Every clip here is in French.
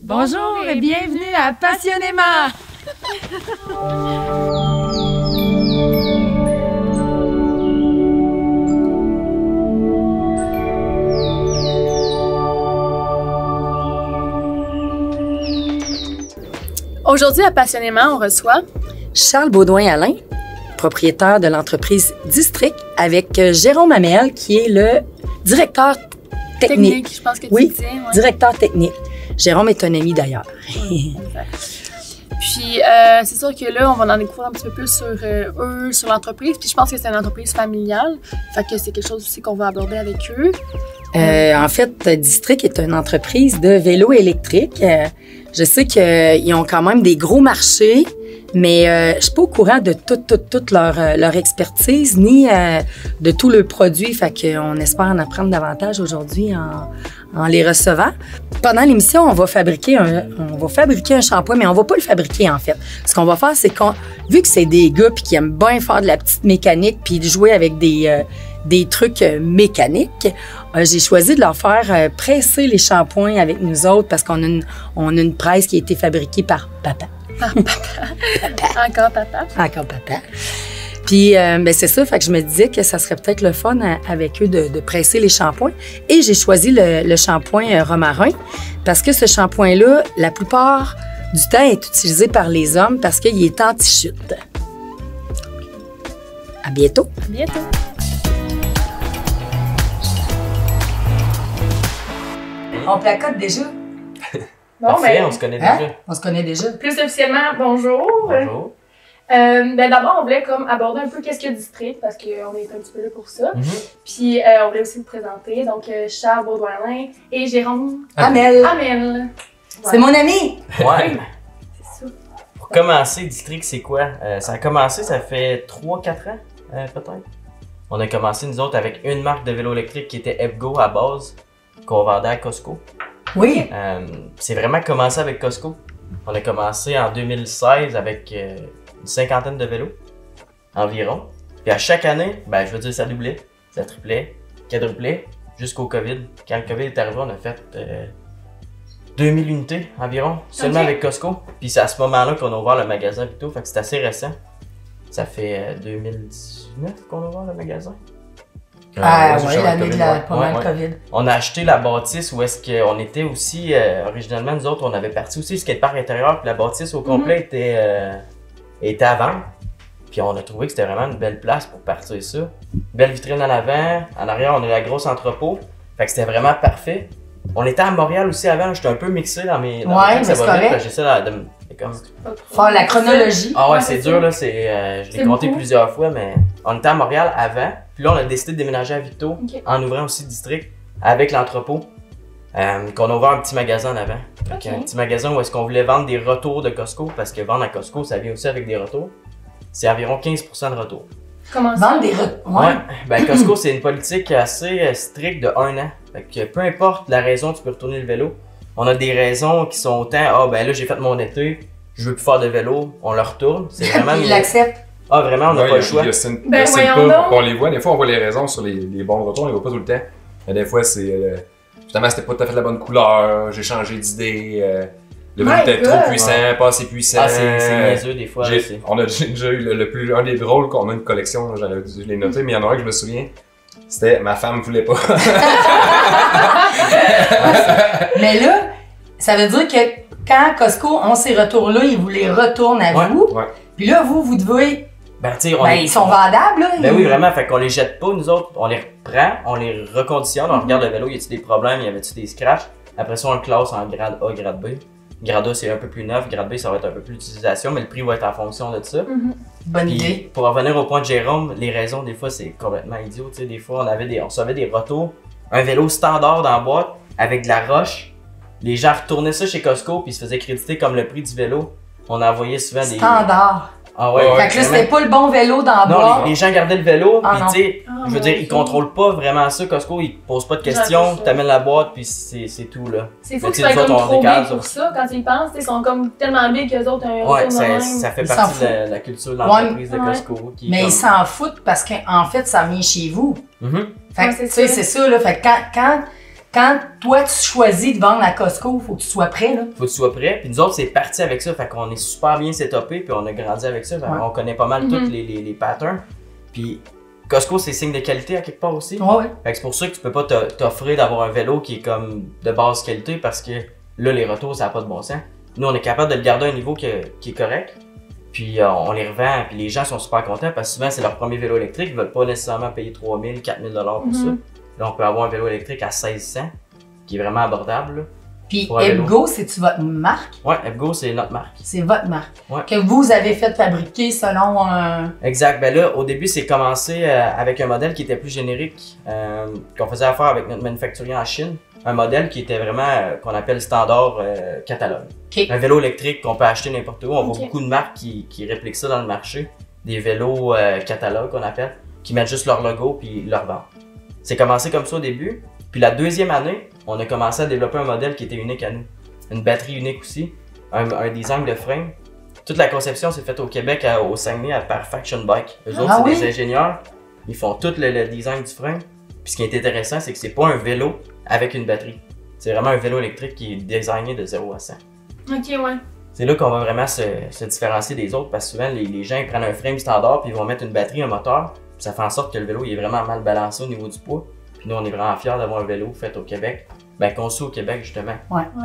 Bonjour et bienvenue à Passionnément! Aujourd'hui, à Passionnément, on reçoit Charles Baudouin-Alain, propriétaire de l'entreprise District, avec Jérôme Hamel, qui est le directeur technique. Je pense que tu oui, disais. Ouais. Directeur technique. Jérôme est un ami d'ailleurs. Puis, c'est sûr que là, on va en découvrir un petit peu plus sur eux, sur l'entreprise. Puis, je pense que c'est une entreprise familiale. Fait que c'est quelque chose aussi qu'on va aborder avec eux. En fait, District est une entreprise de vélos électriques. Je sais qu'ils ont quand même des gros marchés, mais je suis pas au courant de toute leur expertise, ni de tous leurs produits. Fait qu'on espère en apprendre davantage aujourd'hui en les recevant. Pendant l'émission, on va fabriquer un shampoing, mais on va pas le fabriquer, en fait. Ce qu'on va faire, c'est vu que c'est des gars qui aiment bien faire de la petite mécanique puis de jouer avec des trucs mécaniques, j'ai choisi de leur faire presser les shampoings avec nous autres parce qu'on a une presse qui a été fabriquée par papa. Par papa. Encore papa. Encore papa. Puis, ben c'est ça, fait que je me disais que ça serait peut-être le fun avec eux de presser les shampoings. Et j'ai choisi le shampoing romarin parce que ce shampoing-là, la plupart du temps, est utilisé par les hommes parce qu'il est anti-chute. À bientôt. À bientôt. On placote déjà. Bon, Parfait, ben, on se connaît déjà. On se connaît déjà. plus officiellement, bonjour. Bonjour. Ben d'abord, on voulait comme aborder un peu qu'est-ce que District, parce qu'on est un petit peu là pour ça. Puis, on voulait aussi vous présenter. Donc, Charles Baudouin-Alain et Jérôme Hamel. Hamel. C'est mon ami. Ouais. C'est ça. Pour commencer, District, c'est quoi? Ça a commencé, ça fait 3-4 ans, peut-être. On a commencé, nous autres, avec une marque de vélo électrique qui était EVgo à base, qu'on vendait à Costco. Oui. C'est vraiment commencé avec Costco. On a commencé en 2016 avec une cinquantaine de vélos environ. Puis à chaque année, ben je veux dire, ça doublait, ça triplait, quadruplait, jusqu'au COVID. Quand le COVID est arrivé, on a fait 2000 unités environ, seulement avec Costco. Puis c'est à ce moment-là qu'on a ouvert le magasin et tout, fait que c'est assez récent. Ça fait 2019 qu'on a ouvert le magasin. Oui, juste avant l'année le de COVID, pendant ouais. le COVID. On a acheté la bâtisse où est-ce qu'on était aussi, originalement, nous autres, on avait parti aussi le skatepark intérieur, puis la bâtisse au complet était à vendre. Puis on a trouvé que c'était vraiment une belle place pour partir ça. Belle vitrine en avant, en arrière, on a la grosse entrepôt. Fait que c'était vraiment parfait. On était à Montréal aussi avant, j'étais un peu mixé dans mes... Ouais, mais c'est correct. J'essaie de comme... Faire la chronologie. Ah ouais, Ouais, c'est c'est dur ça. là, je C'est l'ai compté beaucoup. plusieurs fois, mais on était à Montréal avant. Puis là, on a décidé de déménager à Victo, Ok. en ouvrant aussi District avec l'entrepôt. Qu'on a ouvert un petit magasin en avant. Donc, Ok. un petit magasin où est-ce qu'on voulait vendre des retours de Costco, parce que vendre à Costco, ça vient aussi avec des retours. C'est environ 15% de retour. Comment ça? Vendre des Ouais. Ben Costco, c'est une politique assez stricte de 1 an. Fait que peu importe la raison, tu peux retourner le vélo. On a des raisons qui sont autant, ah ben là j'ai fait mon été, je veux plus faire de vélo, on le retourne. C'est vraiment. Il l'accepte. Ah vraiment, on n'a pas le choix. Il y a Ben, voyons pas donc. qu'on les voit. Des fois, on voit les raisons sur les bons retours, on les voit pas tout le temps. Mais des fois, c'est. Finalement, c'était pas tout à fait la bonne couleur, j'ai changé d'idée. Le vélo My était God. trop puissant, pas assez puissant. Ah, c'est niaiseux des fois. là, c'est- On a déjà eu un des drôles qu'on a une collection, là, je l'ai noté, mais il y en a un que je me souviens. C'était ma femme voulait pas. Mais là, ça veut dire que quand Costco ont ces retours-là, ils vous les retournent à Ouais. vous. Ouais. Puis là, vous devez... Ben, tu sais, on Ben, est- ils sont vendables, là. Ben ils- oui, vraiment, fait qu'on les jette pas, nous autres, on les reprend, on les reconditionne, on regarde le vélo, y a-t-il des problèmes, y avait-tu des scratchs. Après ça, on le classe en grade A, grade B. Grade A, c'est un peu plus neuf, grade B, ça va être un peu plus d'utilisation, mais le prix va être en fonction de ça. Bonne Puis, idée. pour revenir au point de Jérôme, les raisons, des fois, c'est complètement idiot. Tu sais, des fois, on recevait des retours. Un vélo standard dans la boîte, avec de la roche. Les gens retournaient ça chez Costco, puis ils se faisaient créditer comme le prix du vélo. On envoyait souvent des... Standard. Ah ouais, Ouais, Fait que là, vraiment. c'était pas le bon vélo dans la Non, boîte. les gens gardaient le vélo, Ah puis non. tu sais, Ah, je veux mon dire, ils Dieu. contrôlent pas vraiment ça. Costco, ils posent pas de questions, J'adore ça. t'amènes la boîte, puis c'est tout, là. C'est fou Mais que tu ça sais, soit nous comme autres, on trop décale big sur- pour ça. Quand ils pensent, ils sont comme tellement big qu'eux autres, un Ouais, retour de même. ça fait Ils s'en partie de la culture de l'entreprise de Ouais. Costco. Qui est Mais comme- ils s'en foutent parce qu'en fait, ça vient chez vous. Mhm. Fait Ouais, que, c'est tu sais, ça. c'est ça, là. Fait que quand quand toi, tu choisis de vendre à Costco, il faut que tu sois prêt, là. Faut que tu sois prêt. Puis nous autres, c'est parti avec ça. Fait qu'on est super bien setupé, puis on a grandi avec ça. Fait on connaît pas mal tous les patterns. Puis Costco, c'est signe de qualité à quelque part aussi. Ouais. Fait que c'est pour ça que tu peux pas t'offrir d'avoir un vélo qui est comme de basse qualité parce que là, les retours, ça n'a pas de bon sens. Nous, on est capable de le garder à un niveau qui est correct. Puis on les revend, puis les gens sont super contents parce que souvent, c'est leur premier vélo électrique. Ils veulent pas nécessairement payer 3 000, 4 000 pour ça. Là, on peut avoir un vélo électrique à 1600, qui est vraiment abordable. Là. Puis EBGO, c'est-tu votre marque? Ouais, EBGO, c'est notre marque. C'est votre marque. Ouais. Que vous avez fait fabriquer selon un... Exact. Ben là, au début, c'est commencé avec un modèle qui était plus générique, qu'on faisait affaire avec notre manufacturier en Chine. Un modèle qui était vraiment, qu'on appelle standard catalogue. Okay. Un vélo électrique qu'on peut acheter n'importe où. On voit beaucoup de marques qui répliquent ça dans le marché. Des vélos catalogue qu'on appelle, qui mettent juste leur logo puis leur vendent. C'est commencé comme ça au début. Puis la deuxième année, on a commencé à développer un modèle qui était unique à nous. Une batterie unique aussi, un design de frame. Toute la conception s'est faite au Québec, au Saguenay, par Faction Bike. Eux autres, c'est des ingénieurs. Ils font tout le design du frame. Puis ce qui est intéressant, c'est que c'est pas un vélo avec une batterie. C'est vraiment un vélo électrique qui est designé de 0 à 100. Ok, ouais. C'est là qu'on va vraiment se différencier des autres parce que souvent, les gens ils prennent un frame standard puis ils vont mettre une batterie, un moteur. Puis ça fait en sorte que le vélo il est vraiment mal balancé au niveau du poids. Puis nous, on est vraiment fiers d'avoir un vélo fait au Québec. Ben, conçu au Québec, justement,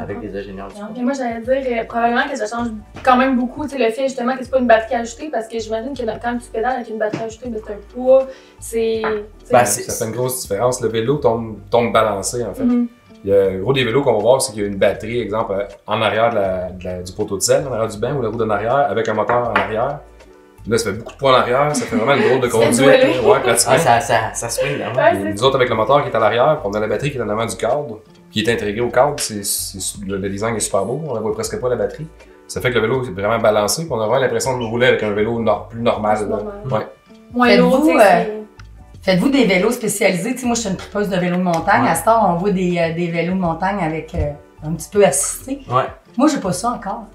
avec des ingénieurs du Et moi, j'allais dire, probablement que ça change quand même beaucoup, tu sais, le fait justement que c'est pas une batterie ajoutée, parce que j'imagine que quand tu pédales avec une batterie ajoutée, ben, c'est un poids, c'est... ça fait une grosse différence. Le vélo tombe balancé, en fait. Il y a, gros, des vélos qu'on va voir, c'est qu'il y a une batterie, exemple, en arrière du poteau de selle, en arrière du banc ou la roue en arrière, avec un moteur en arrière. Là, ça fait beaucoup de poids en arrière, ça fait vraiment une drôle de conduite. Ouais, pratiquement. Ça swing, là. Ouais, nous autres, avec le moteur qui est à l'arrière, puis on a la batterie qui est en avant du cadre, qui est intégrée au cadre, le design est super beau, on ne voit presque pas la batterie. Ça fait que le vélo est vraiment balancé, puis on a vraiment l'impression de rouler avec un vélo plus normal. Ouais. Moins lourd, Faites-vous des vélos spécialisés? T'sais, moi, je suis une tripeuse de vélos de montagne. À ce temps, on voit des vélos de montagne avec un petit peu assisté. Ouais. Moi, j'ai pas ça encore.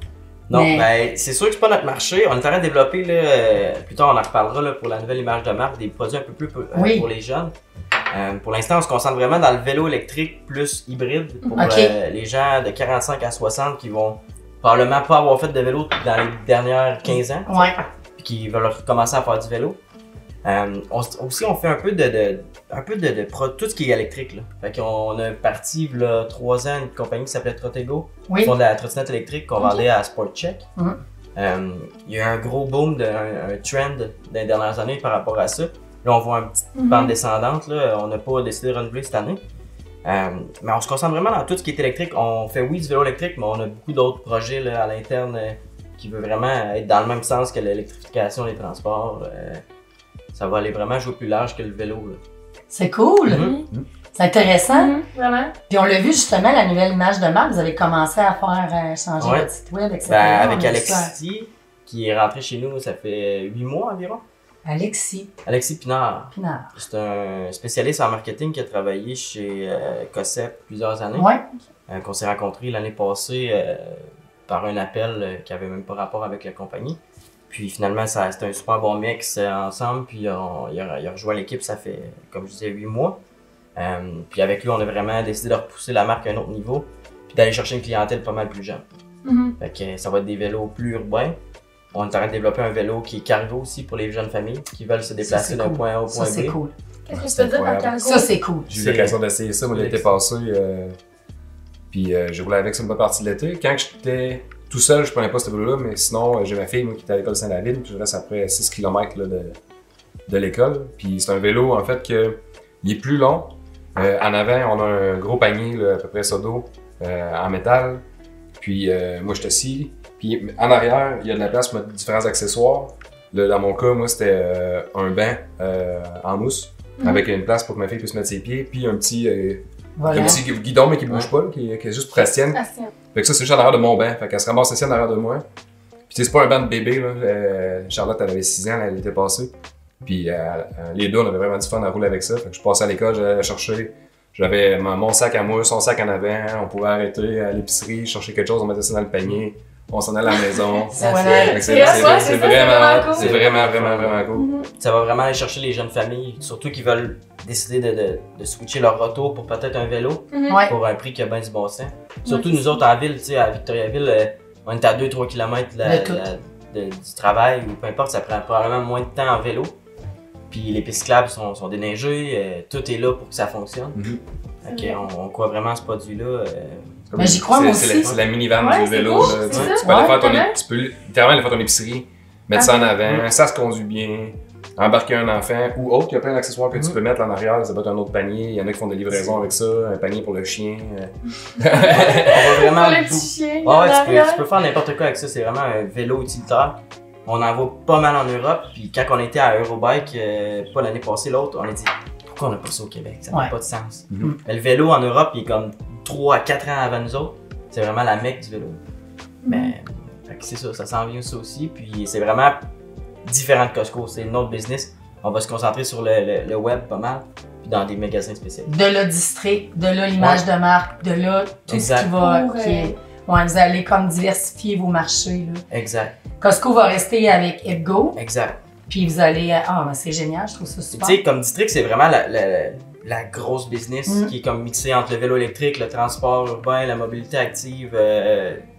Non, ben, c'est sûr que c'est pas notre marché. On est en train de développer, là, plus tard on en reparlera là, pour la nouvelle image de marque, des produits un peu plus pour les jeunes. Pour l'instant, on se concentre vraiment dans le vélo électrique plus hybride pour les gens de 45 à 60 qui vont probablement pas avoir fait de vélo dans les dernières 15 ans. Puis qui veulent recommencer à faire du vélo. Aussi, on fait un peu de tout ce qui est électrique. Là. Fait qu'on a parti, là, 3 ans, une compagnie qui s'appelait Trotego. Ils font de la trottinette électrique qu'on vendait à SportCheck. Il y a eu un gros boom, un trend dans les dernières années par rapport à ça. Là, on voit une petite bande descendante. Là. On n'a pas décidé de renouveler cette année. Mais on se concentre vraiment dans tout ce qui est électrique. On fait, oui, du vélo électrique, mais on a beaucoup d'autres projets là, à l'interne qui veulent vraiment être dans le même sens que l'électrification des transports. Ça va aller vraiment jouer plus large que le vélo. C'est cool! C'est intéressant. Vraiment. Puis on l'a vu justement, la nouvelle image de marque, vous avez commencé à faire changer votre site web, etc. Avec Alexis, qui est rentré chez nous, ça fait 8 mois environ. Alexis Pinard. C'est un spécialiste en marketing qui a travaillé chez Cossep plusieurs années. Qu'on s'est rencontrés l'année passée par un appel qui avait même pas rapport avec la compagnie. Puis finalement, c'était un super bon mix ensemble. Puis il a rejoint l'équipe, ça fait, comme je disais, 8 mois. Puis avec lui, on a vraiment décidé de repousser la marque à un autre niveau. Puis d'aller chercher une clientèle pas mal plus jeune. Fait que ça va être des vélos plus urbains. On est en train de développer un vélo qui est cargo aussi pour les jeunes familles qui veulent se déplacer d'un point A au point B. Ça, c'est cool. Qu'est-ce que tu peux dire par cargo? Ça, c'est cool. J'ai eu l'occasion d'essayer ça, moi, l'été passé. Puis j'ai roulé avec ça une bonne partie de l'été. Quand j'étais tout seul, je prenais pas ce vélo-là, mais sinon, j'ai ma fille moi, qui était à l'école Saint-David, puis je reste après 6 km là, de l'école. Puis c'est un vélo, en fait, il est plus long. En avant, on a un gros panier, là, à peu près ça d'eau, en métal. Puis moi, je suis assis. Puis en arrière, il y a de la place pour mettre différents accessoires. Là, dans mon cas, moi, c'était un banc en mousse, avec une place pour que ma fille puisse mettre ses pieds, puis un petit guidon, mais qui bouge pas, là, qui est juste pour la sienne. Fait que ça, c'est juste en arrière de mon banc. Fait qu'elle se ramasse assis en arrière de moi. Puis c'est pas un banc de bébé, là. Charlotte, elle avait 6 ans, elle était passée. Puis les deux, on avait vraiment du fun à rouler avec ça. Fait que je passais à l'école, j'allais la chercher. J'avais mon sac à moi, son sac en avant. On pouvait arrêter à l'épicerie, chercher quelque chose, on mettait ça dans le panier. on s'en allait à la maison. C'est C'est vraiment cool. c'est vraiment cool. Ça va vraiment aller chercher les jeunes familles, surtout qui veulent décider de switcher leur auto pour peut-être un vélo, Ouais. pour un prix qui a bien du bon sens. Surtout nous autres en ville, tu sais, à Victoriaville, on est à 2-3 km du travail ou peu importe, ça prend probablement moins de temps en vélo. Puis les pistes cyclables sont déneigées, tout est là pour que ça fonctionne. Ok, on croit vraiment à ce produit-là. Mais j'y crois, moi aussi. C'est la minivan Ouais, du vélo. cool, Là. c'est Tu ça. peux aller faire vraiment. tu peux littéralement aller faire ton épicerie, mettre ça en avant, ça se conduit bien, embarquer un enfant ou autre. Il y a plein d'accessoires que tu peux mettre en arrière. Ça peut être un autre panier. Il y en a qui font des livraisons avec ça, un panier pour le chien. On va vraiment. Pour le petit chien. Ouais, en arrière. tu peux faire n'importe quoi avec ça. C'est vraiment un vélo utilitaire. On en voit pas mal en Europe. Puis quand on était à Eurobike, pas l'année passée, l'autre, on a dit pourquoi on n'a pas ça au Québec? Ça n'a pas de sens. Mais le vélo en Europe, il est comme 3 à 4 ans avant nous autres. C'est vraiment la mecque du vélo. Mais fait que c'est ça s'en vient ça aussi. Puis c'est vraiment différent de Costco. C'est notre business. On va se concentrer sur le web pas mal. Puis dans des magasins spécialisés. De là, district, de là, l'image de marque, de là, tout Exact. ce qui va. Pour, Ouais, vous allez comme diversifier vos marchés. Là. Exact. Costco va rester avec EdGo, Exact. puis vous allez. Ah, ben c'est génial, je trouve ça Tu super. sais, comme district, c'est vraiment la grosse business qui est comme mixée entre le vélo électrique, le transport urbain, la mobilité active,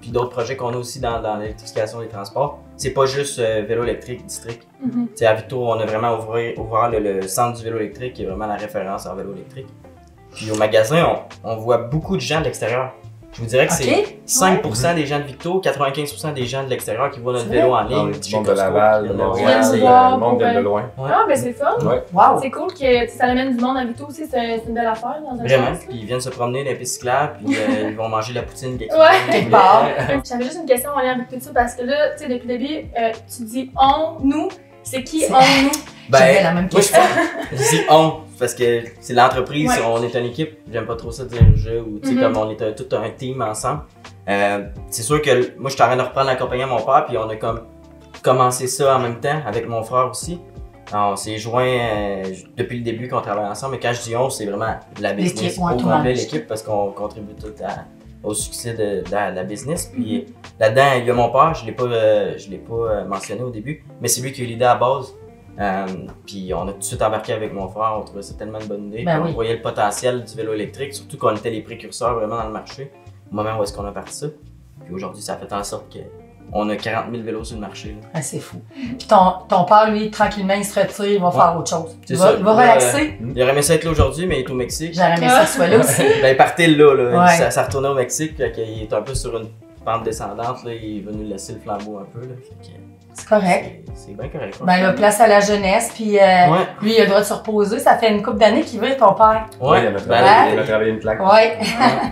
puis d'autres projets qu'on a aussi dans l'électrification des transports. C'est pas juste vélo électrique district. Tu sais, à Victo, on a vraiment ouvert le centre du vélo électrique qui est vraiment la référence en vélo électrique. Puis au magasin, on voit beaucoup de gens de l'extérieur. Je vous dirais que c'est 5% des gens de Victo, 95% des gens de l'extérieur qui voient notre vélo en ligne. Du monde de Laval, de Montréal, Viens nous le voir monde vient de pour, loin. Ah, ben c'est fun. Ouais. Wow! C'est cool que ça amène du monde à Victo aussi, c'est une belle affaire dans un Vraiment. sens, là. Puis ils viennent se promener dans les pistes cyclables, puis ils vont manger la poutine quelque Quelque part. J'avais juste une question en lien avec tout ça parce que là, tu sais, depuis le début, tu dis on, nous. C'est qui on, nous? J'avais la même question. Je dis on, parce que c'est l'entreprise, Ouais. on est une équipe. J'aime pas trop ça dire je ou tu sais, comme on est tout un team ensemble. C'est sûr que moi, je suis en train de reprendre l'accompagnement à mon père, puis on a comme commencé ça en même temps avec mon frère aussi. Alors, on s'est joints depuis le début qu'on travaille ensemble, mais quand je dis on, c'est vraiment la business, L'équipe, au ouais, tout complet le monde. l'équipe, parce qu'on contribue tout au succès de la business. Puis là-dedans, il y a mon père, je l'ai pas mentionné au début, mais c'est lui qui a eu l'idée à la base. Puis on a tout de suite embarqué avec mon frère, on trouvait ça tellement une bonne idée. Ben On oui. voyait le potentiel du vélo électrique, surtout qu'on était les précurseurs vraiment dans le marché, au moment où est-ce qu'on a parti ça. Puis aujourd'hui, ça a fait en sorte qu'on a 40 000 vélos sur le marché. Là. Ah, c'est fou. Puis ton père, lui, tranquillement, il se retire, il va faire autre chose. C'est Il ça. va relaxer. Il aurait aimé ça être là aujourd'hui, mais il est au Mexique. J'aurais aimé ça qu'il soit là aussi. Ben, il partait là. Ouais. Ça retournait au Mexique, fait qu'il est un peu sur une pente descendante, là. Il est venu laisser le flambeau un peu, là. Fait que C'est correct. c'est bien correct. Ben là, place à la jeunesse, puis lui, il a le droit de se reposer. Ça fait une couple d'années qu'il veut, ton père. Ouais, il a travaillé une plaque. Ouais.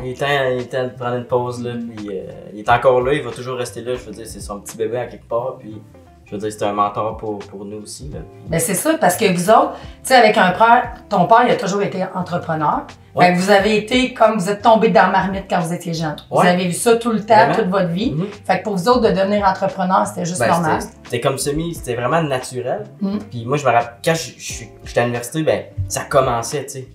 Il est temps de prendre une pause, là, puis il est encore là, il va toujours rester là, je veux dire, c'est son petit bébé à quelque part, puis je veux dire, c'est un mentor pour nous aussi, là. Ben c'est ça, parce que vous autres, tu sais, avec un père, ton père, il a toujours été entrepreneur. Ouais. Fait que vous avez été comme vous êtes tombé dans la marmite quand vous étiez jeune. Vous Ouais. avez vu ça tout le temps, Vraiment. toute votre vie. Fait que pour vous autres, de devenir entrepreneur, c'était juste Ben, normal. c'était comme c'était vraiment naturel. Mm. Puis moi, je me rappelle, quand j'étais à l'université, ben, ça commençait, tu sais.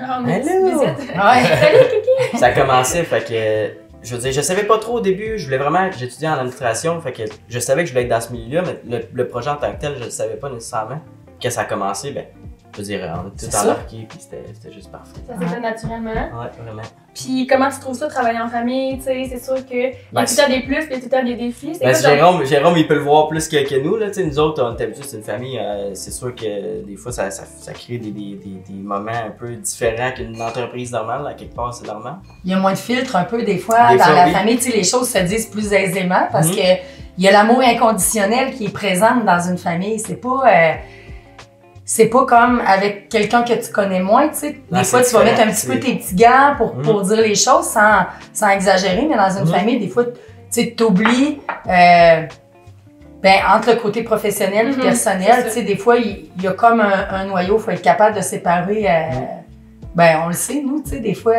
Ah, on a une petite Hello! visite. Ouais. Ça commençait, fait que, je veux dire, je savais pas trop au début, je voulais vraiment, j'étudiais en administration, fait que je savais que je voulais être dans ce milieu-là, mais le projet en tant que tel, je le savais pas nécessairement. Quand ça a commencé, ben, je veux dire, on a C'est tout ça. embarqué, puis c'était juste parfait. Ça s'est fait naturellement. Ouais, vraiment. Puis comment tu trouves ça, travailler en famille? Tu sais, c'est sûr qu'il y a tout le temps des plus, puis il y a tout le temps des défis. C'est Ben, quoi ton- Jérôme, il peut le voir plus que nous, là, tu sais, nous autres, on est habitués, c'est une famille, c'est sûr que des fois, ça crée des moments un peu différents qu'une entreprise normale, à quelque part, c'est normal. Il y a moins de filtres un peu des fois Des dans fois, la oui. famille, tu sais, les choses se disent plus aisément parce Mhm. que il y a l'amour inconditionnel qui est présent dans une famille. C'est pas comme avec quelqu'un que tu connais moins, tu sais. Non, Des fois, c'est tu vas mettre un différent, petit peu tes petits gants pour Mhm. dire les choses sans exagérer, mais dans une Mhm. famille, des fois, tu sais, t'oublies, entre le côté professionnel et Mhm, personnel, c'est tu ça. sais, des fois, il y a comme un noyau, il faut être capable de séparer. On le sait, nous, tu sais, des fois,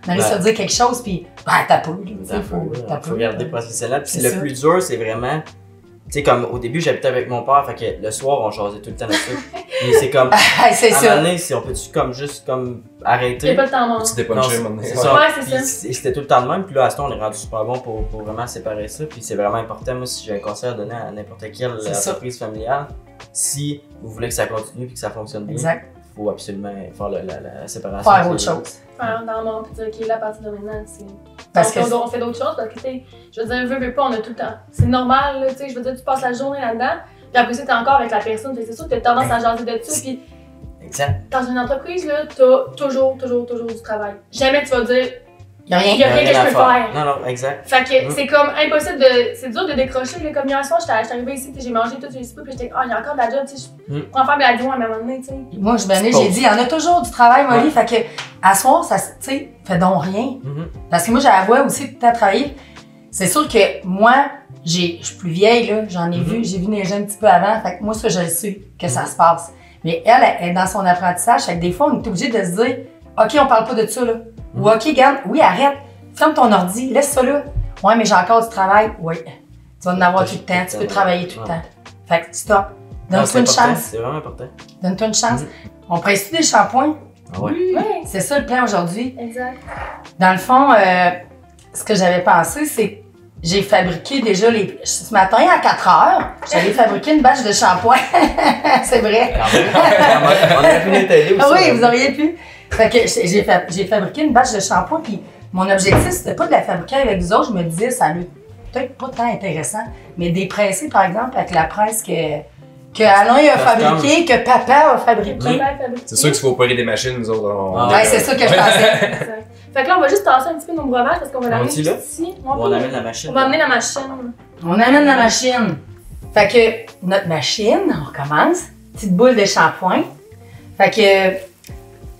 on arrive Ouais. à se dire quelque chose, puis, t'as peu, tu sais, faut garder professionnel. Puis C'est le ça. plus dur, c'est vraiment, tu sais, comme au début, j'habitais avec mon père, fait que le soir, on jasait tout le temps là-dessus. Et c'est comme, c'est à un ça. moment donné, si on peut-tu comme juste comme arrêter. J'ai pas le temps mort. Tu t'es punché, Non, maintenant. c'est ça. Ouais, c'est Puis ça. c'était tout le temps de même. Puis là, à ce temps, on est rendu super bon pour vraiment séparer ça. Puis c'est vraiment important. Moi, si j'ai un conseil à donner à n'importe quelle C'est ça. entreprise familiale, si vous voulez que ça continue et que ça fonctionne bien, Exact. il faut absolument faire la séparation. Faire autre chose. Faire dans le monde, puis dire, OK, là, à partir de maintenant, c'est. Parce que on fait d'autres choses parce que, tu sais, je veux dire, veux pas, on a tout le temps. C'est normal, là, tu sais, je veux dire, tu passes la journée là-dedans, puis après ça, t'es encore avec la personne, fait que c'est sûr que t'as tendance à jaser de ça, puis Exact. dans une entreprise, là, t'as toujours du travail. Jamais tu vas dire, il y a rien. y a rien que je peux faire. Non, non, exact. Fait que c'est comme impossible de. C'est dur de décrocher, là, comme hier soir, j'étais arrivée ici, puis j'ai mangé tout, j'ai soupé, puis j'étais, il y a encore de la job, tu sais, je pourrais faire de l'adjoint à un moment donné, tu sais. Moi, j'ai dit, il y en a toujours du travail, Molly. Fait que, à soir, ça, tu sais, fais donc rien. Parce que moi, j'avoue aussi tout le temps travailler. C'est sûr que moi, je suis plus vieille, là. J'en ai vu, j'ai vu neiger un petit peu avant. Fait que moi, ça, je le sais que ça se passe. Mais elle est dans son apprentissage. Fait que des fois, on est obligé de se dire, OK, on parle pas de ça, là. Ou OK, regarde, oui, arrête. Ferme ton ordi, laisse ça là. Ouais, mais j'ai encore du travail. Oui. Tu vas en avoir tout le temps. Tu peux travailler tout le temps. Fait que stop. Donne-toi une chance. C'est vraiment important. Donne-toi une chance. On presse-tu des shampoings? Ah ouais. Oui, C'est ça le plan aujourd'hui. exact. Dans le fond, ce que j'avais pensé, c'est que j'ai fabriqué déjà ce matin à 4 heures, j'avais fabriqué une batch de shampoing. C'est vrai. Quand même. On aurait pu nous t'aider aussi. Ah oui, vous auriez pu. Fait que j'ai fabriqué une batch de shampoing, puis mon objectif, c'était pas de la fabriquer avec vous autres. Je me disais, ça allait peut-être pas tant intéressant, mais des pressés, par exemple, avec la presse que Alain a fabriqué, que papa a fabriqué. C'est sûr qu'il faut opérer des machines, nous autres. Ouais, c'est ça que je pensais. Exact. Fait que là, on va juste tasser un petit peu nos breuvages parce qu'on va l'amener dit là? ici. On amène la machine. On va amener la machine. On amène la machine. Fait que notre machine, on recommence. Petite boule de shampoing. Fait que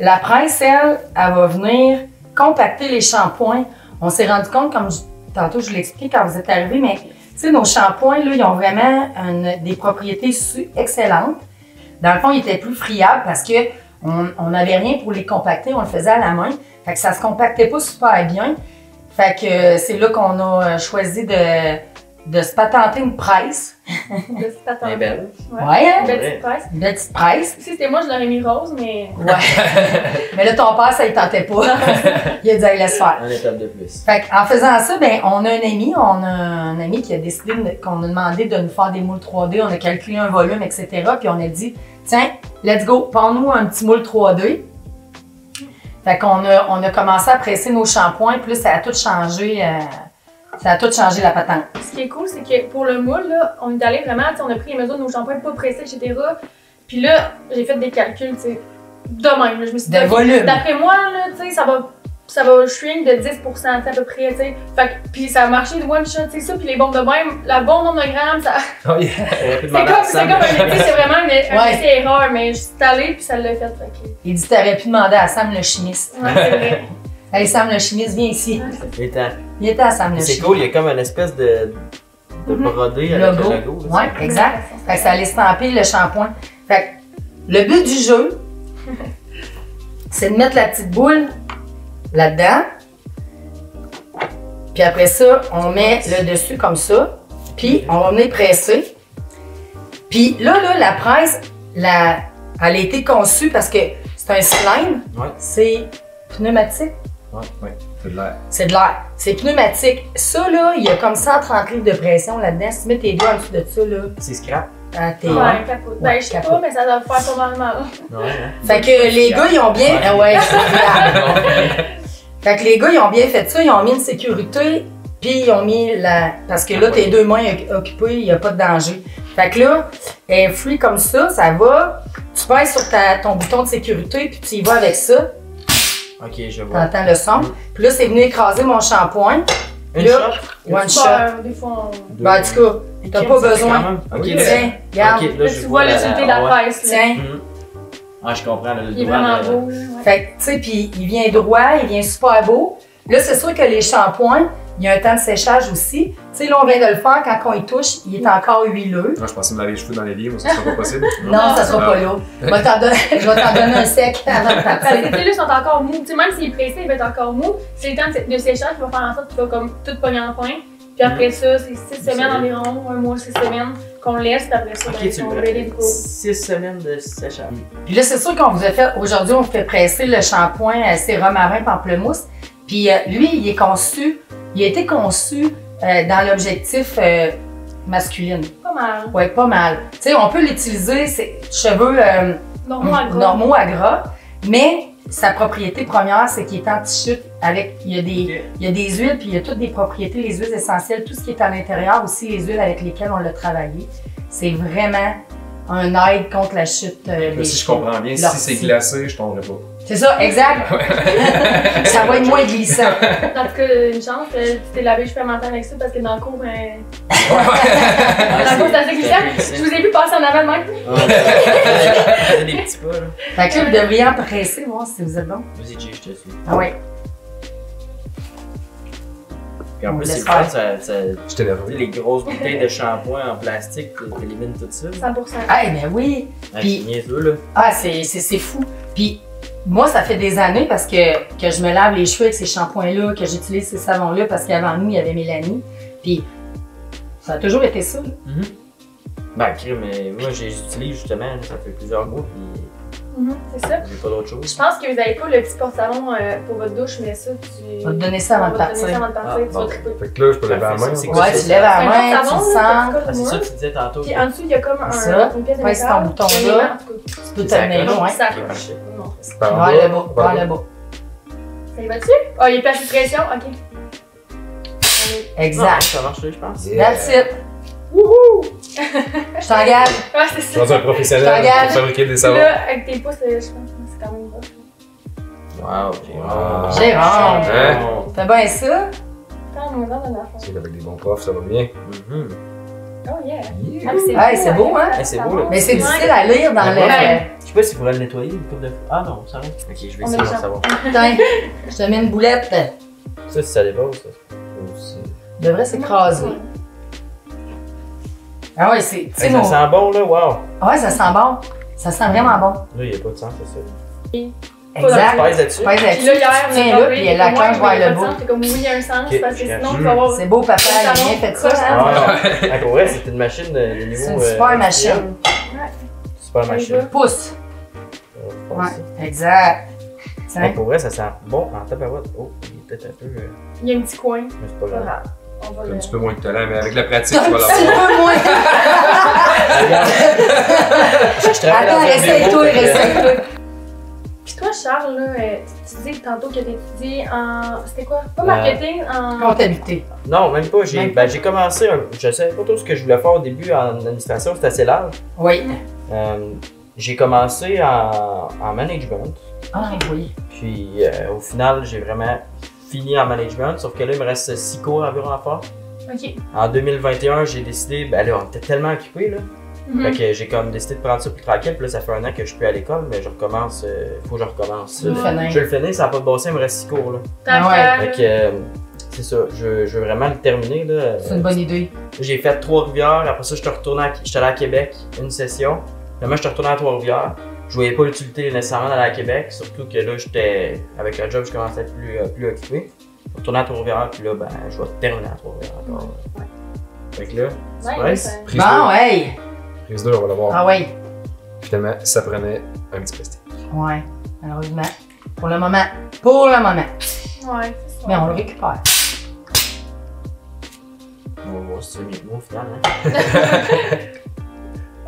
la presse, elle va venir compacter les shampoings. On s'est rendu compte, comme tantôt je vous l'ai expliqué quand vous êtes arrivés, mais tu sais, nos shampoings, là, ils ont vraiment des propriétés excellentes. Dans le fond, ils étaient plus friables parce que on n'avait rien pour les compacter, on le faisait à la main. Fait que ça se compactait pas super bien. Fait que c'est là qu'on a choisi de se patenter une presse. De se patenter. Elle est belle. Ouais, hein? Une belle petite presse. Une belle petite presse. Si c'était moi, je l'aurais mis rose, mais. Ouais. Mais là, ton père, ça ne tentait pas. Il a dit, allez, laisse faire. Un étape de plus. Fait qu'en faisant ça, ben, on a un ami qui a décidé qu'on a demandé de nous faire des moules 3D. On a calculé un volume, etc. Puis on a dit, tiens, let's go, prends-nous un petit moule 3D. Fait qu'on a commencé à presser nos shampoings, puis là, ça a tout changé. Ça a tout changé la patente. Ce qui est cool, c'est que pour le moule, là, on est allé vraiment, on a pris les mesures de nos shampoings pas pressés, etc. Puis là, j'ai fait des calculs, tu sais, de même. Là, je me suis dit, de volume. D'après moi, là, tu sais, ça va shrink de 10% à peu près, tu sais. Fait que, puis ça a marché de one shot, tu sais, ça, puis les bombes de bain, la bon nombre de grammes, ça. Oh yeah. C'est comme un métier, c'est vraiment un essai-erreur, mais je suis allée, puis ça l'a fait. Il dit, t'aurais pu demander à Sam le chimiste. Ouais, c'est vrai. Hey, Sam le chimiste, viens ici. Il était à Sam le chimiste. C'est cool, il y a comme une espèce de brodé avec le logo. Oui, exact. Fait que ça allait stamper le shampoing. Fait que le but du jeu, c'est de mettre la petite boule là-dedans. Puis après ça, on met le dessus comme ça. Puis on va venir presser. Puis là, la presse, elle a été conçue parce que c'est un slime. Ouais. C'est pneumatique. Ouais, c'est de l'air. C'est de l'air. C'est pneumatique. Ça, là, il y a comme 130 livres de pression là-dedans. Si tu mets tes doigts en dessous de ça, là, C'est scrap. t'es... Ouais, capote. Ben, je sais capote. pas, mais ça doit faire pas mal mal. Ouais, hein. Fait que les gars, ils ont bien... Ah ouais, c'est fiable. Fait que les gars, ils ont bien fait ça. Ils ont mis une sécurité, puis ils ont mis la... Parce que là, tes deux mains occupées, il n'y a pas de danger. Fait que là, elle est free comme ça va. Tu pèses sur ton bouton de sécurité, puis tu y vas avec ça. Ok, je vois. T'entends le son. Puis là, c'est venu écraser mon shampoing. Une là, shot? One shot. Des fois, on. Ben, en tout cas, t'as pas besoin. Ok, Tiens, là, regarde. ok, là, Là, je tu vois l'utilité de la ouais. presse, là. Tiens. Ah, je comprends. Le Il est doigt, vraiment là. beau, là. Ouais. Fait que, tu sais, puis il vient droit, il vient super beau. Là, c'est sûr que les shampoings, il y a un temps de séchage aussi. Tu sais, là, on vient de le faire, quand on y touche, il est encore huileux. Moi, je pensais me laver les cheveux dans les livres, ça sera pas possible. Non, ça sera pas là. Je vais t'en donner un sec avant de Parce que, partir. tu sais, là, ils sont encore mous. Tu sais, même s'il est pressé, il va être encore mou. C'est le temps de séchage qui va faire en sorte qu'il va comme tout pogner en point. Puis après ça, c'est 6 semaines environ, un mois, 6 semaines. qu'on laisse, puis après ça, Ok, ben, tu on le ready to go. 6 semaines de séchage. Puis là, c'est sûr qu'on vous a fait, aujourd'hui, on vous fait presser le shampoing sérum marin pamplemousse. Puis lui, il a été conçu dans l'objectif masculine. Pas mal. Ouais, pas mal. Tu sais, on peut l'utiliser, c'est cheveux normaux à gras, mais sa propriété première, c'est qu'il est anti-chute avec, il y a des huiles, puis il y a toutes des propriétés, les huiles essentielles, tout ce qui est à l'intérieur, aussi les huiles avec lesquelles on l'a travaillé. C'est vraiment un aide contre la chute des Si je comprends bien, si c'est glacé, je tomberai pas. C'est ça, exact. Ça va être moins glissant. En tout cas, une chance, tu t'es lavé les cheveux matin avec ça parce que dans le cours, ben. Dans le cours, c'est assez glissant. Je vous ai vu passer en avant de même. Faisais des petits pas, là. Fait que là, vous devriez en presser, voir si vous êtes bon. Vas-y, Jay, je te suis. Ah oui. Puis en On plus, laisse c'est faire. fun, ça. J'étais nerveux. Les grosses bouteilles de shampoing en plastique, t'élimines tout ça. 100%. Ah, ben oui. Ouais, Puis- c'est niaiseux, là. Ah, c'est fou. Puis moi, ça fait des années parce que je me lave les cheveux avec ces shampoings-là, que j'utilise ces savons-là parce qu'avant nous, il y avait Mélanie. Puis ça a toujours été ça. Là. Ben, mais moi, j'utilise justement, là, ça fait plusieurs mois, puis C'est ça. j'ai pas d'autre Je chose. pense que vous n'avez pas le petit porte-savon pour votre douche, mais ça, tu. On va te donner ça avant de On va te donner partir. ça avant de partir, Ah, tu vas bon. triper. Fait que là, je peux lever la Parfait, main. c'est ou- quoi? Ouais, tu lèves la main, tu le savon, sens. là, Ah, c'est ça que tu disais tantôt. Puis en dessous, il y a comme Ça. une pièce de Ouais, c'est métal. ton bouton-là. Tu peux te tenir là, ouais. Ça Ok, accroche. parfait. Non. C'est par en Vers bas, le bas, par vers en le bas. bas. Ça y va dessus? Ah, il y a pas assez de pression? Ok. Exact. Ça marche, là, je pense. Yeah. That's it. Wouhou! Je t'engage. Ah, c'est Je ça. suis rendu un professionnel Je t'engage. pour fabriquer des Puis savons. là, avec tes pouces, je pense que c'est quand même rough. Wow, Jérôme. Jérôme. Hein? Fais bien ça. Quand on est dans la C'est avec des bons profs, ça va bien. Mhm. Oh yeah! Yeah. Ah, mais Ouais, c'est beau, hein? Ouais, c'est beau, là. Mais c'est Ouais. difficile à lire dans Ouais. le. Je sais pas s'il faudrait le nettoyer une couple de fois. Ah non, ça reste. Ok, je vais On essayer a de le savoir. Putain, je te mets une boulette. Ça, si ça dépasse, ça aussi. Devrait s'écraser. Ah ouais, c'est. Tu sais, Hey, ça nos- sent bon, là, wow. Ouais, ça sent bon. Ça sent vraiment bon. Là, il n'y a pas de sang, c'est ça. Pas dans Exact. Tu pèses là-dessus? Tu pèses Puis là-dessus, là, hier, tu tiens là, puis la cloche vers le bout. T'es comme oui, il y a un sens, Ok, parce que je sinon, cache. tu vas avoir. C'est beau, papa, il a bien fait ça. Hein? Ouais, ouais. Pour vrai, c'est une machine de niveau. C'est une super machine. Super machine. Pouce. Ouais. Ouais, exact. Tiens. Pour vrai, ça sent bon en tabarouette. Oh, il est peut-être un peu. Il y a un petit coin. Mais c'est pas Pas grave. grave. On va Un le. petit peu moins que talent, mais avec la pratique, tu vas Un petit l'avoir. peu moins. Je travaille Attends, dans un réessaye-toi, bureau, réessaye-toi. Puis toi, Charles, là, tu disais tantôt que t'étudiais en. C'était quoi? Pas marketing, en. Comptabilité. Non, même pas. J'ai Même pas. j'ai commencé. Je savais pas trop ce que je voulais faire au début en administration, c'était assez large. Oui. J'ai commencé en management. Ah oui. Puis au final, j'ai vraiment fini en management, sauf que là, il me reste 6 cours environ à faire. Ok. En 2021, j'ai décidé, ben là, on était tellement occupés, là. Mhm. Fait que j'ai comme décidé de prendre ça plus tranquille. Puis là, ça fait un an que je suis plus à l'école, mais je recommence. Faut que je recommence. Tu veux le finir. Je vais le finir, ça n'a pas de bon sens, il me reste 6 cours, là. Ah ouais. Fait que c'est ça, je veux vraiment le terminer, là. C'est une bonne idée. J'ai fait Trois-Rivières, après ça, j'étais allé à Québec, une session. Finalement, je suis retourné à Trois-Rivières. Je voyais pas l'utilité nécessairement d'aller à Québec, surtout que là, avec le job, je commençais à être plus occupé. Je suis retourné à Trois-Rivières, puis là, ben, je vais terminer à Trois-Rivières encore. Ouais. Fait que là, tu Ouais, presses? ça- Prise Bon, 2. ouais. Prise 2, on va l'avoir. Ah ouais. Finalement, ça prenait un petit prestige. Ouais. Malheureusement. Pour le moment. Pour le moment. Ouais, c'est ça. Mais on le récupère. On va voir si c'est mieux que moi au final. Hein.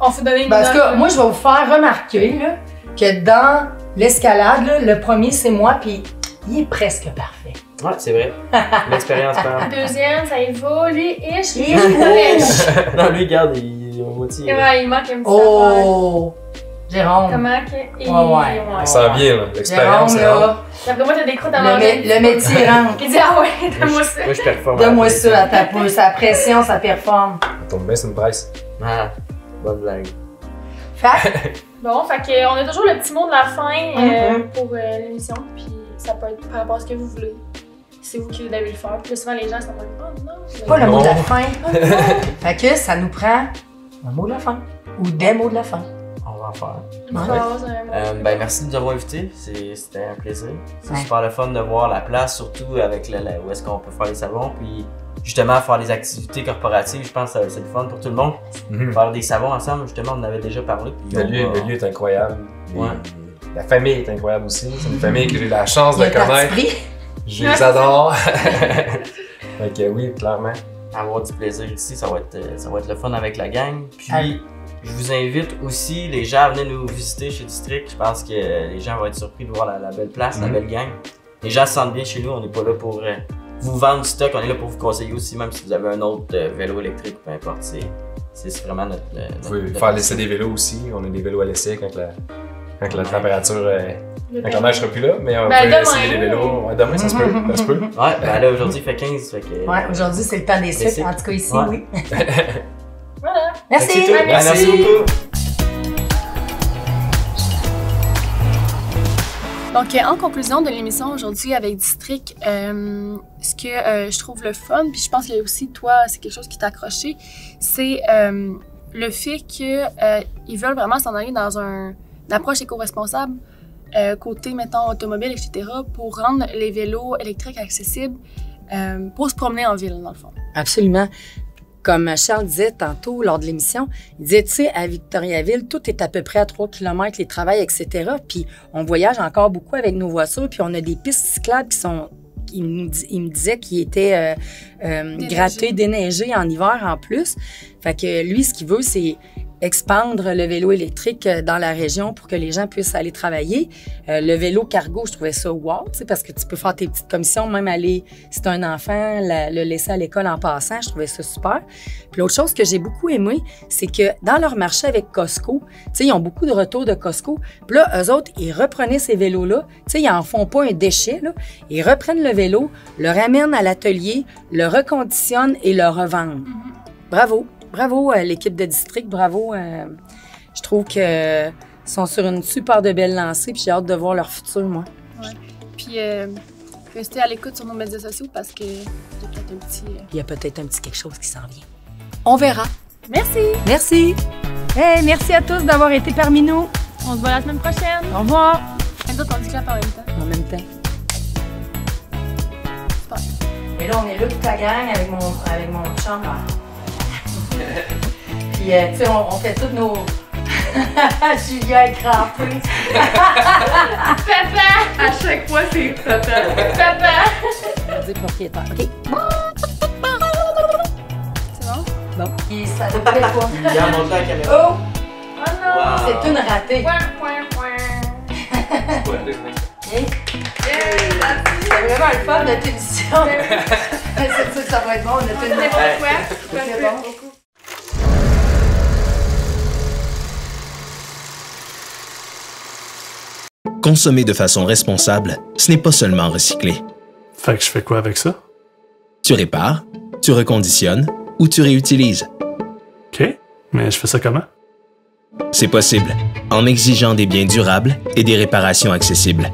On s'est donné une Parce note, que moi, je vais vous faire remarquer là, que dans l'escalade, là, le premier, c'est moi, puis il est presque parfait. Ouais, c'est vrai. L'expérience parle. Deuxième, ça y va. Lui, ish. Ish. Ish. Non, lui, regarde, il est au moitié. Ouais, il manque un petit Oh! Jérôme. Comment que. Ouais. Ça s'en vient, là. L'expérience, Jérôme, là. là, D'après moi, t'as des croûtes à le, manger. le métier rentre. Il dit, ah ouais, donne-moi ça. Moi, je performe. Donne-moi ça à ta pouce. À pression, ça performe. Ça tombe bien, c'est une presse. Ah, bonne blague. Fait Bon, fait que, on a toujours le petit mot de la fin Mhm. pour l'émission, puis ça peut être par rapport à ce que vous voulez. C'est vous qui devez le faire. Puis là, souvent, les gens sont comme, oh non. pas le mot de la Non. fin. Fait que ça nous prend un mot de la fin. Ou des mots de la fin. On va en faire. Une Ouais. phrase, un mot. Ben, merci de nous avoir invités. C'était un plaisir. C'est Ouais. super le fun de voir la place, surtout avec où est-ce qu'on peut faire les savons. Puis justement faire des activités corporatives, je pense que c'est le fun pour tout le monde. Faire des savons ensemble, justement, on en avait déjà parlé. Le lieu est incroyable. Ouais. La famille est incroyable aussi. C'est une famille que j'ai la chance de connaître. Pris. Je les adore. Donc oui, clairement. Avoir du plaisir ici, ça va être le fun avec la gang. Puis, je vous invite aussi les gens à venir nous visiter chez District. Je pense que les gens vont être surpris de voir la belle place, la belle gang. Les gens se sentent bien chez nous, on n'est pas là pour vous vendre du stock, on est là pour vous conseiller aussi, même si vous avez un autre vélo électrique, peu importe. C'est vraiment notre. Vous pouvez faire laisser des vélos aussi. On a des vélos à laisser quand la température. Quand la neige sera plus là, mais on peut essayer les vélos. Ouais, demain, ça se peut. Ça se peut. Ouais, ben là, aujourd'hui, il fait 15. Fait que, Ouais, aujourd'hui, c'est le temps des sucres. En tout cas, ici, oui. Voilà. Merci. Merci beaucoup. Donc, en conclusion de l'émission aujourd'hui avec District, ce que je trouve le fun, puis je pense que aussi, toi, c'est quelque chose qui t'a accroché, c'est le fait qu'ils veulent vraiment s'en aller dans une approche éco-responsable, côté, mettons, automobile, etc., pour rendre les vélos électriques accessibles pour se promener en ville, dans le fond. Absolument. Comme Charles disait tantôt lors de l'émission, il disait, tu sais, à Victoriaville, tout est à peu près à 3 km, les travails, etc. Puis on voyage encore beaucoup avec nos voitures, puis on a des pistes cyclables qui sont... Il me disait qu'il était gratté, déneigé en hiver en plus. Fait que lui, ce qu'il veut, c'est expandre le vélo électrique dans la région pour que les gens puissent aller travailler. Le vélo cargo, je trouvais ça wow, parce que tu peux faire tes petites commissions, même aller, si tu as un enfant, le laisser à l'école en passant. Je trouvais ça super. Puis l'autre chose que j'ai beaucoup aimé, c'est que dans leur marché avec Costco, tu sais, ils ont beaucoup de retours de Costco. Puis là, eux autres, ils reprenaient ces vélos-là. Tu sais, ils en font pas un déchet, là. Ils reprennent le vélo, le ramènent à l'atelier, le reconditionnent et le revendent. Bravo. Bravo l'équipe de District, bravo. Je trouve qu'ils sont sur une super de belle lancée, puis j'ai hâte de voir leur futur, moi. Ouais. Puis restez à l'écoute sur nos médias sociaux parce que il y a peut-être un petit quelque chose qui s'en vient. On verra. Merci. Merci. Hey, merci à tous d'avoir été parmi nous. On se voit la semaine prochaine. Au revoir. Les autres, on dit clap en même temps. En même temps. Super. Et là, on est là toute la gang avec mon chum. Puis, tu sais, on fait tous nos... Julia est crampée. Papa! À chaque fois, c'est papa. Papa! On va dire propriétaire. OK. C'est bon? Bon. Et ça ne plaît pas. Il y a monté la caméra. Oh! Oh non! Wow. C'est une ratée. Okay. C'est vraiment le fun, notre émission. C'est sûr que ça va être bon. On a fait une C'est bon. Consommer de façon responsable, ce n'est pas seulement recycler. Fait que je fais quoi avec ça? Tu répares, tu reconditionnes ou tu réutilises. OK, mais je fais ça comment? C'est possible, en exigeant des biens durables et des réparations accessibles.